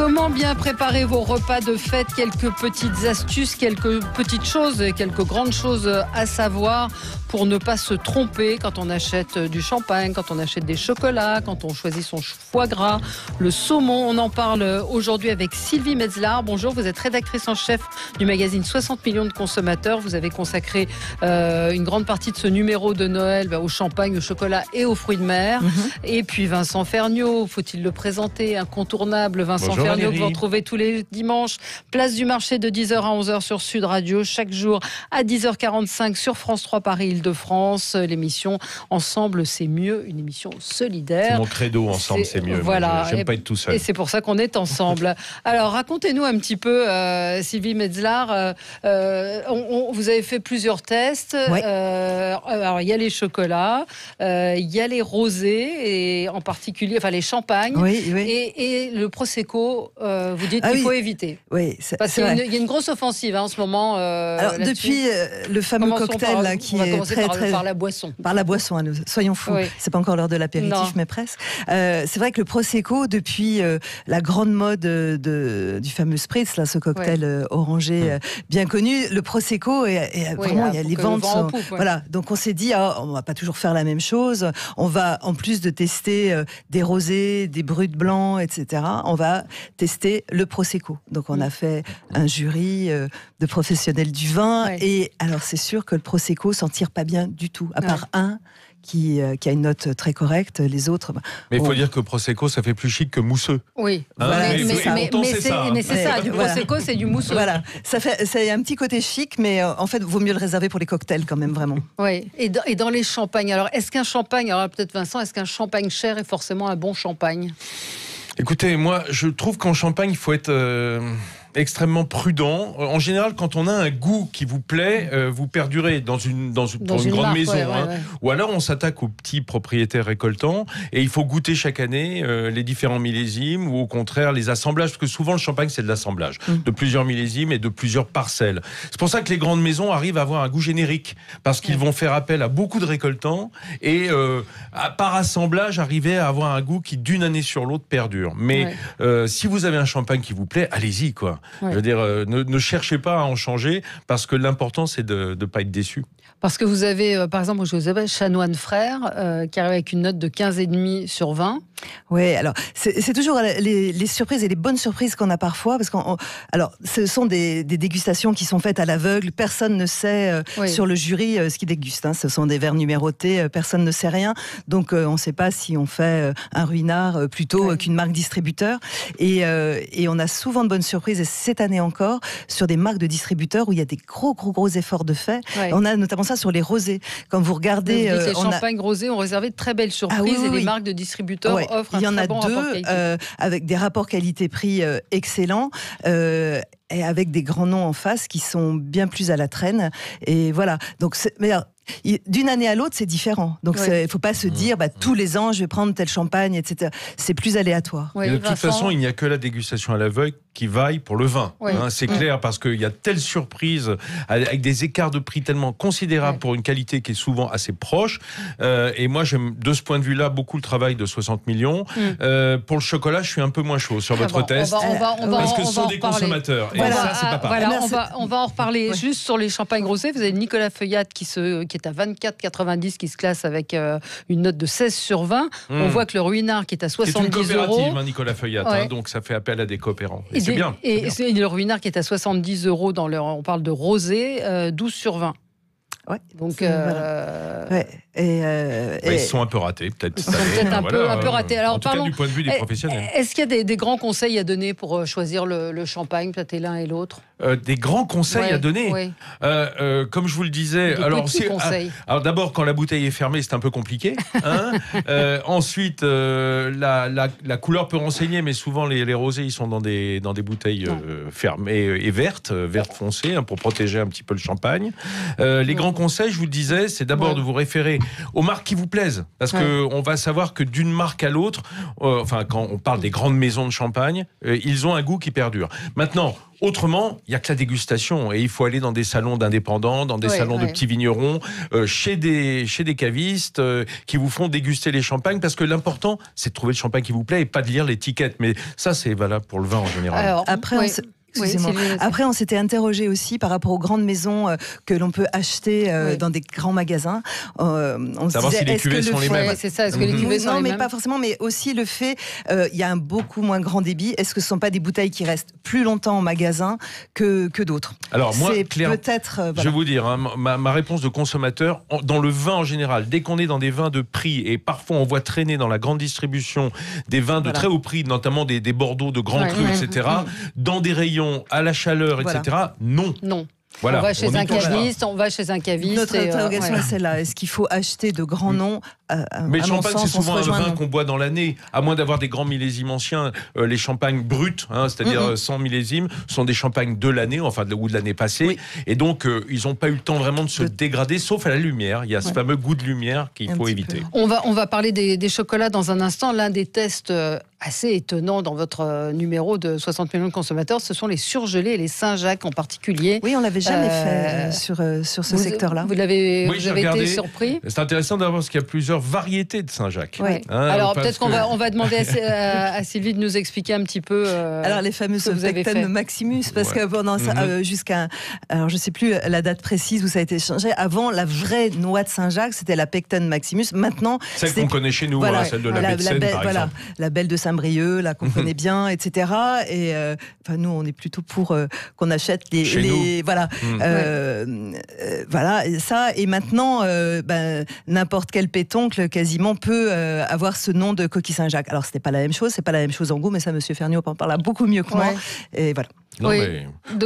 Comment bien préparer vos repas de fête? Quelques petites astuces, quelques petites choses et quelques grandes choses à savoir pour ne pas se tromper quand on achète du champagne, quand on achète des chocolats, quand on choisit son foie gras, le saumon. On en parle aujourd'hui avec Sylvie Metzelaar. Bonjour, vous êtes rédactrice en chef du magazine 60 millions de consommateurs. Vous avez consacré une grande partie de ce numéro de Noël au champagne, au chocolat et aux fruits de mer. Et puis Vincent Ferniaud, faut-il le présenter, incontournable Vincent Bonjour, Ferniaud, Valérie. que vous retrouvez tous les dimanches, place du marché de 10h à 11h sur Sud Radio, chaque jour à 10h45 sur France 3 Paris Île-de-France. L'émission Ensemble c'est mieux, une émission solidaire. C'est mon credo, ensemble c'est mieux. Voilà. J'aime pas être tout seul. Et c'est pour ça qu'on est ensemble. Alors racontez-nous un petit peu, Sylvie Metzelaar, vous avez fait plusieurs tests. Ouais. Alors il y a les chocolats, il y a les rosés, et en particulier, enfin les champagnes. Oui. Et le Prosecco, vous dites qu'il faut éviter. Oui, Parce qu'il y a une grosse offensive en ce moment. Alors là-dessus. depuis le fameux Commençons cocktail là, qui est par la boisson. Par la boisson, hein, soyons fous. Oui. C'est pas encore l'heure de l'apéritif, mais presque. C'est vrai que le Prosecco, depuis la grande mode du fameux Spritz, là, ce cocktail orangé bien connu, le Prosecco vraiment, il y a les ventes. Voilà, donc on s'est dit, on va pas toujours faire la même chose. On va, en plus de tester des rosés, des bruts blancs, etc., on va tester le Prosecco. Donc on a fait un jury de professionnels du vin. Ouais. Et alors c'est sûr que le Prosecco s'en tire pas bien du tout, à part un qui a une note très correcte, les autres... Mais il faut dire que Prosecco, ça fait plus chic que mousseux. Oui, Voilà, mais c'est ça, du Prosecco, c'est du mousseux. Voilà, ça a un petit côté chic, mais en fait, vaut mieux le réserver pour les cocktails quand même, vraiment. Oui, et dans les champagnes, alors est-ce qu'un champagne, alors peut-être Vincent, est-ce qu'un champagne cher est forcément un bon champagne? Écoutez, moi, je trouve qu'en champagne, il faut être extrêmement prudent. En général, quand on a un goût qui vous plaît, vous perdurez pour une grande marque, maison. ouais. Ou alors, on s'attaque aux petits propriétaires récoltants et il faut goûter chaque année les différents millésimes ou au contraire les assemblages, parce que souvent, le champagne, c'est de l'assemblage de plusieurs millésimes et de plusieurs parcelles. C'est pour ça que les grandes maisons arrivent à avoir un goût générique, parce qu'ils vont faire appel à beaucoup de récoltants et par assemblage, arriver à avoir un goût qui, d'une année sur l'autre, perdure. Mais si vous avez un champagne qui vous plaît, allez-y, quoi. Je veux dire, ne cherchez pas à en changer, parce que l'important, c'est de ne pas être déçu. Parce que vous avez, par exemple, je vous appelle Chanoine Frères, qui arrive avec une note de 15,5 sur 20. Oui, alors, c'est toujours les surprises et les bonnes surprises qu'on a parfois, parce alors, ce sont des dégustations qui sont faites à l'aveugle, personne ne sait sur le jury ce qu'ils dégustent, hein. Ce sont des verres numérotés, personne ne sait rien, donc on ne sait pas si on fait un ruinard plutôt qu'une marque distributeur, et on a souvent de bonnes surprises, et cette année encore, sur des marques de distributeurs où il y a des gros efforts de fait. On a notamment ça sur les rosés. Quand vous regardez... les champagnes rosés ont réservé de très belles surprises, et les marques de distributeurs offrent un très bon rapport qualité. Avec des rapports qualité-prix excellents, et avec des grands noms en face qui sont bien plus à la traîne. Et voilà. Donc, d'une année à l'autre, c'est différent. Donc, il ne faut pas se dire, tous les ans, je vais prendre tel champagne, etc. C'est plus aléatoire. De toute façon, il n'y a que la dégustation à l'aveugle qui vaille pour le vin. C'est clair, parce qu'il y a telle surprise, avec des écarts de prix tellement considérables pour une qualité qui est souvent assez proche. Et moi, j'aime, de ce point de vue-là, beaucoup le travail de 60 millions. Pour le chocolat, je suis un peu moins chaud sur votre test. Parce que ce sont des consommateurs. Et ça, c'est pas pareil. On va en reparler. Juste sur les champagnes rosés, vous avez Nicolas Feuillade qui est à 24,90, qui se classe avec une note de 16 sur 20. On voit que le Ruinard, qui est à 70 €. C'est une coopérative, Nicolas Feuillade, donc ça fait appel à des coopérants. Et c'est bien. Et le Ruinard qui est à 70 € on parle de rosé, 12 sur 20. Donc, ils sont un peu ratés, peut-être. Ils sont peut-être un peu ratés. Alors, en tout cas, du point de vue des professionnels. Est-ce qu'il y a des grands conseils à donner pour choisir le champagne, peut-être l'un et l'autre? Des grands conseils à donner. Comme je vous le disais, alors d'abord, quand la bouteille est fermée, c'est un peu compliqué. Ensuite, la couleur peut renseigner, mais souvent les rosés, ils sont dans des bouteilles fermées et vertes foncées, pour protéger un petit peu le champagne. Les grands grand conseil, je vous le disais, c'est d'abord de vous référer aux marques qui vous plaisent. Parce qu'on va savoir que d'une marque à l'autre, quand on parle des grandes maisons de champagne, ils ont un goût qui perdure. Maintenant, autrement, il n'y a que la dégustation. Et il faut aller dans des salons d'indépendants, dans des salons de petits vignerons, chez des cavistes qui vous font déguster les champagnes. Parce que l'important, c'est de trouver le champagne qui vous plaît et pas de lire l'étiquette. Mais ça, c'est valable pour le vin en général. Alors, après, Après, on s'était interrogé aussi par rapport aux grandes maisons que l'on peut acheter dans des grands magasins. On savoir si les cuvées sont les mêmes. C'est ça, est-ce que les cuvées sont les mêmes ? Non, mais pas forcément, mais aussi le fait, il y a un beaucoup moins grand débit. Est-ce que ce ne sont pas des bouteilles qui restent plus longtemps en magasin que d'autres ? Alors moi, Claire, peut-être, je vais vous dire, ma réponse de consommateur, dans le vin en général, dès qu'on est dans des vins de prix, et parfois on voit traîner dans la grande distribution des vins de très haut prix, notamment des Bordeaux de grands crus, etc., dans des rayons à la chaleur, etc. Non. Voilà, on va chez un caviste, Notre interrogation est celle-là. Est-ce qu'il faut acheter de grands noms Mais le champagne, c'est souvent un vin qu'on boit dans l'année. À moins d'avoir des grands millésimes anciens, les champagnes bruts, c'est-à-dire 100 millésimes, sont des champagnes de l'année, ou de l'année passée. Oui. Et donc, ils n'ont pas eu le temps vraiment de se dégrader, sauf à la lumière. Il y a ce fameux goût de lumière qu'il faut éviter. On va parler des chocolats dans un instant. L'un des tests assez étonnants dans votre numéro de 60 millions de consommateurs, ce sont les surgelés et les Saint-Jacques en particulier. Oui, on l'avait jamais fait sur ce secteur-là. Vous avez été surpris ? C'est intéressant d'avoir parce qu'il y a plusieurs variétés de Saint-Jacques. Oui. Alors peut-être qu'on va demander à Sylvie de nous expliquer un petit peu. Alors les fameuses Pecten Maximus, parce que pendant jusqu'à, alors je sais plus la date précise où ça a été changé. Avant, la vraie noix de Saint-Jacques, c'était la Pecten Maximus. Maintenant, celle qu'on connaît chez nous, celle de la Bécène, par exemple. La belle de Saint-Brieuc, là qu'on connaît bien, etc. Et nous, on est plutôt pour qu'on achète les voilà, voilà ça. Et maintenant, n'importe quel pétoncle quasiment peut avoir ce nom de coquille Saint-Jacques. Alors c'était pas la même chose, c'est pas la même chose en goût, mais ça, Monsieur Ferniaud en parle beaucoup mieux que moi. Et voilà. Non,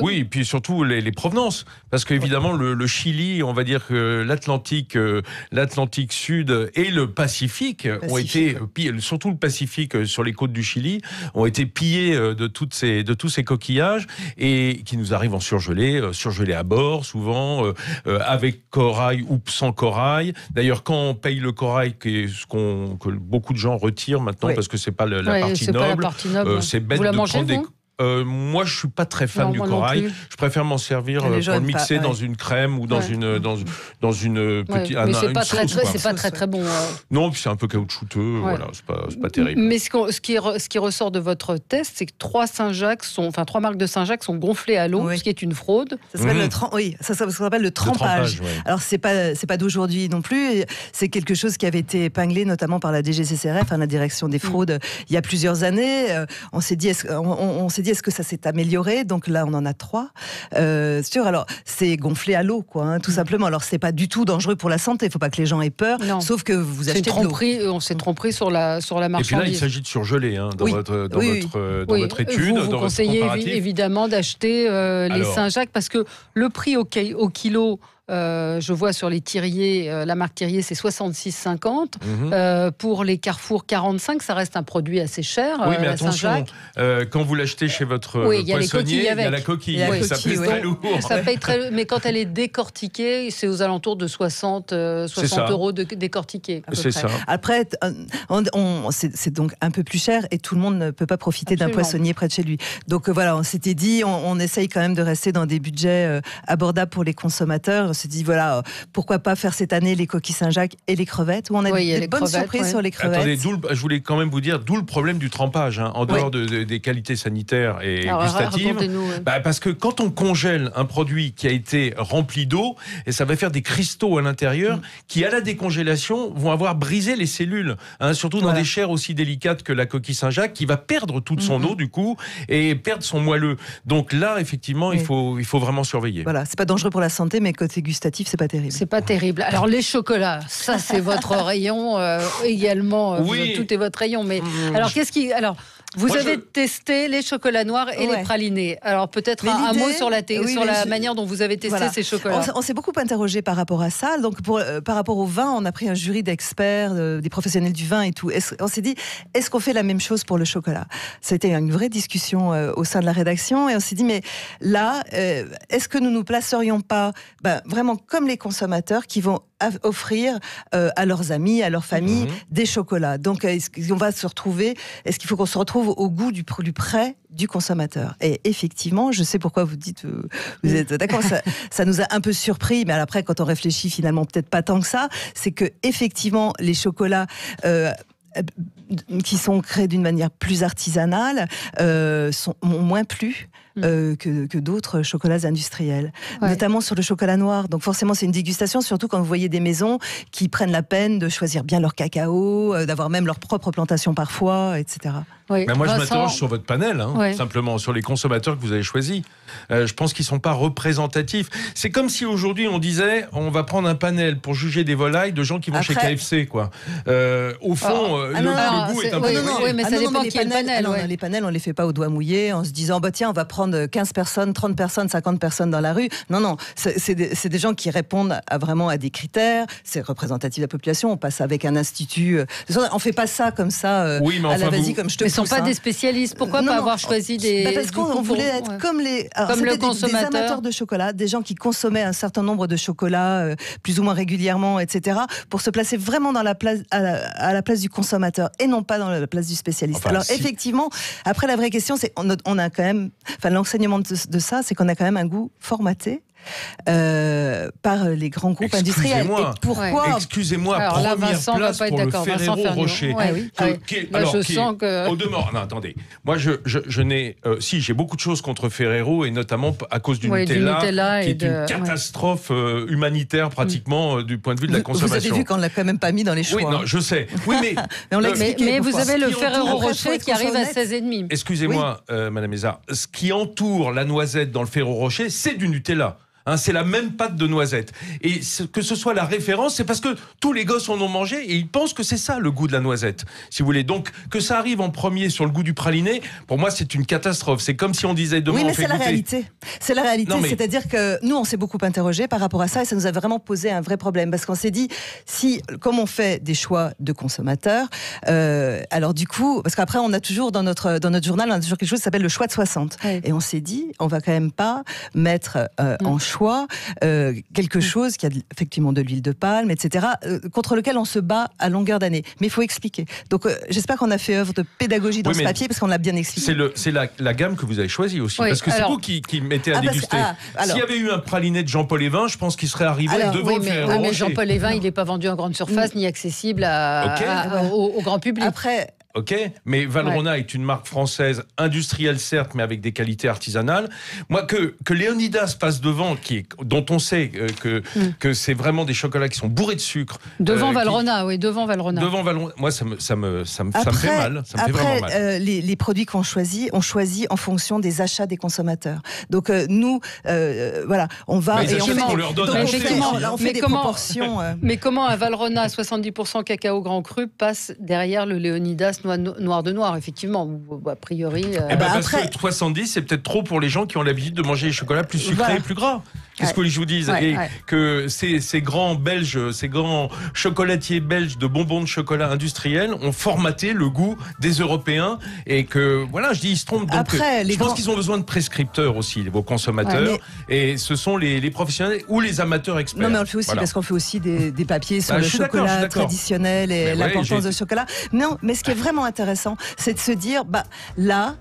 oui, et puis surtout les provenances. Parce qu'évidemment, le Chili, on va dire que l'Atlantique Sud et le Pacifique ont été pillés, surtout le Pacifique sur les côtes du Chili, ont été pillés de tous ces coquillages et qui nous arrivent en surgelé à bord, souvent, avec corail ou sans corail. D'ailleurs, quand on paye le corail, que beaucoup de gens retirent maintenant, parce que c'est pas la partie noble, c'est bête de prendre des... Moi, je suis pas très fan du corail. Je préfère m'en servir pour le mixer dans une crème ou dans une petite. Mais c'est pas très bon. Non, puis c'est un peu caoutchouteux. Voilà, c'est pas terrible. Mais ce qui ressort de votre test, c'est que trois marques de Saint-Jacques sont gonflées à l'eau, ce qui est une fraude. Ça s'appelle ça s'appelle le trempage. Alors c'est pas d'aujourd'hui non plus. C'est quelque chose qui avait été épinglé notamment par la DGCCRF, la Direction des fraudes, il y a plusieurs années. On s'est dit est-ce que ça s'est amélioré ? Donc là, on en a 3. Alors, c'est gonflé à l'eau, tout simplement. Alors, c'est pas du tout dangereux pour la santé. Il faut pas que les gens aient peur. Non. Sauf que vous achetez de l'eau. On s'est tromperie sur la marchandise. Et puis là, il s'agit de surgeler dans votre étude. Vous conseillez évidemment d'acheter les Saint-Jacques parce que le prix au kilo. Je vois sur les Thirier, la marque Thirier, c'est 66,50. Pour les Carrefour, 45. Ça reste un produit assez cher. Oui, mais attention, quand vous l'achetez chez votre poissonnier, il y a la coquille. Ça pèse très lourd. Ça paye très, mais quand elle est décortiquée, c'est aux alentours de 60 euros décortiquée. C'est ça. Après, c'est donc un peu plus cher et tout le monde ne peut pas profiter d'un poissonnier près de chez lui. Donc voilà, on s'était dit, on essaye quand même de rester dans des budgets abordables pour les consommateurs. On s'est dit, pourquoi pas faire cette année les coquilles Saint-Jacques et les crevettes, où on a des bonnes surprises sur les crevettes. Attendez, je voulais quand même vous dire, d'où le problème du trempage, en dehors des qualités sanitaires et gustatives. Parce que quand on congèle un produit qui a été rempli d'eau, et ça va faire des cristaux à l'intérieur, qui à la décongélation vont avoir brisé les cellules, surtout dans des chairs aussi délicates que la coquille Saint-Jacques, qui va perdre toute son eau du coup, et perdre son moelleux. Donc là, effectivement, il faut vraiment surveiller. Voilà, c'est pas dangereux pour la santé, mais côté gustatif, c'est pas terrible. C'est pas terrible. Alors les chocolats, ça c'est votre rayon également. Tout est votre rayon. Mais alors Vous avez testé les chocolats noirs et les pralinés. Alors peut-être un mot sur la manière dont vous avez testé ces chocolats. On s'est beaucoup interrogé par rapport à ça. Donc par rapport au vin, on a pris un jury d'experts, des professionnels du vin et tout. On s'est dit, est-ce qu'on fait la même chose pour le chocolat? C'était une vraie discussion au sein de la rédaction et on s'est dit, mais là, est-ce que nous nous placerions pas vraiment comme les consommateurs qui vont offrir à leurs amis, à leur famille des chocolats. Donc est-ce qu'il faut qu'on se retrouve au goût du plus près du consommateur? Et effectivement, je sais pourquoi vous dites, vous êtes d'accord, ça nous a un peu surpris, mais après quand on réfléchit finalement peut-être pas tant que ça, c'est que effectivement les chocolats qui sont créés d'une manière plus artisanale ont moins plu que d'autres chocolats industriels, notamment sur le chocolat noir. Donc forcément c'est une dégustation, surtout quand vous voyez des maisons qui prennent la peine de choisir bien leur cacao, d'avoir même leur propre plantation parfois, etc. Oui. Moi je m'interroge sur votre panel, simplement sur les consommateurs que vous avez choisis. Je pense qu'ils ne sont pas représentatifs. C'est comme si aujourd'hui on disait on va prendre un panel pour juger des volailles de gens qui vont chez KFC, quoi. Au fond, le goût est un peu... Oui, mais ça dépend qui est le panel. Les panels, on ne les fait pas au doigt mouillé en se disant tiens, on va prendre 15 personnes, 30 personnes, 50 personnes dans la rue. Non, c'est des gens qui répondent vraiment à des critères, c'est représentatif de la population, on passe avec un institut. On ne fait pas ça comme ça, à la vas-y, comme je te pousse. Ils ne sont pas des spécialistes, pourquoi pas avoir choisi des... Parce qu'on voulait être comme le consommateur. Des amateurs de chocolat, des gens qui consommaient un certain nombre de chocolats, plus ou moins régulièrement, etc., pour se placer vraiment dans la place, à la place du consommateur et non pas dans la place du spécialiste. Effectivement, après la vraie question, c'est on a quand même, l'enseignement de ça, c'est qu'on a quand même un goût formaté par les grands groupes industriels. Excusez-moi, alors là, première Vincent place va pas être pour le d'accord. Ferrero Rocher. Je sens que... Au demeurant, non, attendez. Moi, je n'ai... j'ai beaucoup de choses contre Ferrero, et notamment à cause du Nutella, qui est une catastrophe humanitaire, pratiquement, du point de vue de la consommation. Vous avez vu qu'on ne l'a quand même pas mis dans les choix. Oui, non, je sais. Oui, mais vous avez le Ferrero Rocher qui arrive à 16,5. Excusez-moi, Madame Hézard, ce qui entoure la noisette dans le Ferrero Rocher, c'est du Nutella. C'est la même pâte de noisette. Et que ce soit la référence, c'est parce que tous les gosses en ont mangé et ils pensent que c'est ça le goût de la noisette, si vous voulez. Donc que ça arrive en premier sur le goût du praliné, pour moi c'est une catastrophe. C'est comme si on disait demain on fait goûter. C'est la réalité. C'est-à-dire que nous on s'est beaucoup interrogé par rapport à ça et ça nous a vraiment posé un vrai problème parce qu'on s'est dit comme on fait des choix de consommateurs, alors du coup, parce qu'après on a toujours dans notre journal, on a toujours quelque chose qui s'appelle le choix de 60. Et on s'est dit on va quand même pas mettre en choix quelque chose qui a effectivement de l'huile de palme, etc., contre lequel on se bat à longueur d'année. Mais il faut expliquer. Donc j'espère qu'on a fait œuvre de pédagogie dans ce papier parce qu'on l'a bien expliqué. C'est la gamme que vous avez choisie aussi. Parce que c'est vous qui mettez à déguster. S'il y avait eu un praliné de Jean-Paul Evin, je pense qu'il serait arrivé devant le Ferrero Rocher. Mais Jean-Paul Evin, il n'est pas vendu en grande surface ni accessible au grand public. Ok, mais Valrhona est une marque française, industrielle certes, mais avec des qualités artisanales. Moi, que Léonidas passe devant, dont on sait que c'est vraiment des chocolats qui sont bourrés de sucre. Devant Valrhona, devant Valrhona. Moi, ça me fait mal. Ça me fait vraiment mal. Les produits qu'on choisit, on choisit en fonction des achats des consommateurs. Donc nous, on va et on leur donne on fait des proportions. Mais comment un Valrhona 70% cacao grand cru passe derrière le Léonidas noir de noir, effectivement, a priori. Parce que 70, c'est peut-être trop pour les gens qui ont l'habitude de manger des chocolats plus sucrés et plus gras. Qu'est-ce que je vous dis que ces grands Belges, ces grands chocolatiers belges de bonbons de chocolat industriels ont formaté le goût des Européens et que, ils se trompent. Donc, je pense qu'ils ont besoin de prescripteurs aussi, vos consommateurs, et ce sont les professionnels ou les amateurs experts. Non, mais on le fait aussi parce qu'on fait aussi des papiers sur le chocolat traditionnel et l'importance du chocolat. Non, mais ce qui est vraiment intéressant, c'est de se dire, ça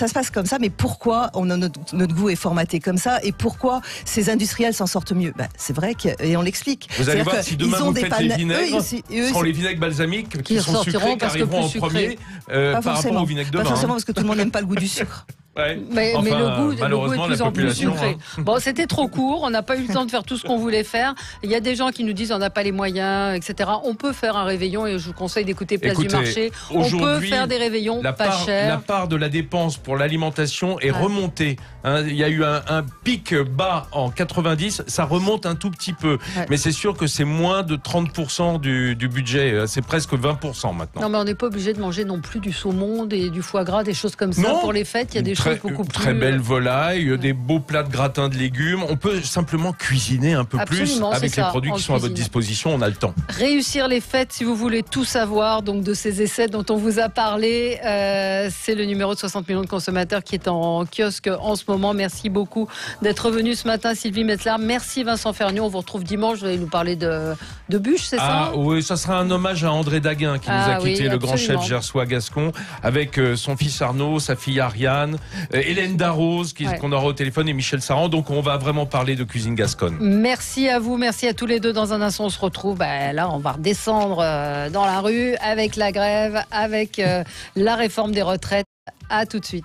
se passe comme ça, mais pourquoi notre goût est formaté comme ça et pourquoi ces industriels s'en sortent mieux? C'est vrai et on l'explique. Vous allez voir, si demain vous faites les vinaigres, ce seront les vinaigres balsamiques qui sont sucrés, qui arriveront en premier par rapport au vinaigre de vin. Pas forcément, parce que tout le monde n'aime pas le goût du sucre. Ouais. Mais le goût est malheureusement, de plus la en plus population, sucré. Bon, c'était trop court, on n'a pas eu le temps de faire tout ce qu'on voulait faire. Il y a des gens qui nous disent on n'a pas les moyens, etc. On peut faire un réveillon et je vous conseille d'écouter Place du Marché. On peut faire des réveillons pas chers. La part de la dépense pour l'alimentation est remontée. Il y a eu un pic bas en 90, ça remonte un tout petit peu. Ouais. Mais c'est sûr que c'est moins de 30% du budget, c'est presque 20% maintenant. Non, mais on n'est pas obligé de manger non plus du saumon, du foie gras, des choses comme ça. Non, pour les fêtes, il y a des choses beaucoup plus... Très belle volaille, des beaux plats de gratin de légumes. On peut simplement cuisiner un peu plus avec les produits qui sont à votre disposition, on a le temps. Réussir les fêtes, si vous voulez tout savoir, donc de ces essais dont on vous a parlé, c'est le numéro de 60 millions de consommateurs qui est en kiosque en ce moment. Merci beaucoup d'être venu ce matin, Sylvie Metzler. Merci Vincent Fernion. On vous retrouve dimanche. Vous allez nous parler de bûches, c'est ça? Oui, ça sera un hommage à André Daguin qui nous a quitté, le grand chef gersois gascon, avec son fils Arnaud, sa fille Ariane, Hélène Darroze qu'on aura au téléphone et Michel Saran. Donc on va vraiment parler de cuisine gasconne. Merci à vous, merci à tous les deux. Dans un instant, on se retrouve. Là, on va redescendre dans la rue avec la grève, avec la réforme des retraites. À tout de suite.